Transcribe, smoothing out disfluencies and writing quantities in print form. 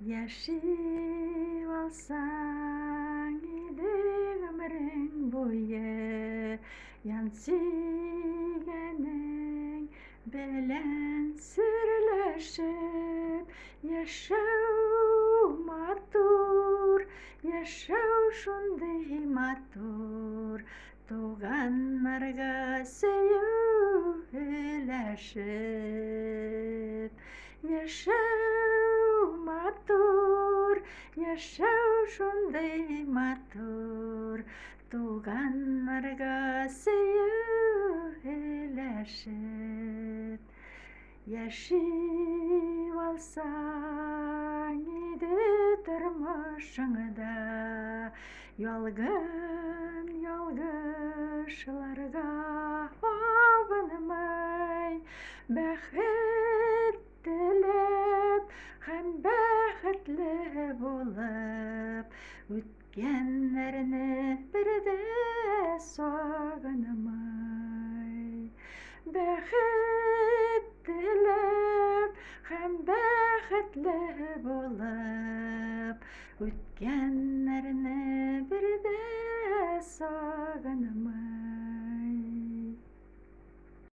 Yaşayıp alsan idi ömrün boyu yansıgenin belen sürleşip yaşav matur yaşav şunday matur tuğanlarga söyleşip yaşav matur yaşav şunday matur tuğanlarga söyleşip yaşayıp alsan idi tırmışыңda yolgun yolguşlarga abanmay bәхет тілеп һәм бәхетле булып үткәннәрне бер дә сагынмай бәхет тілеп һәм бәхетле булып үткәннәрне бер дә сагынмай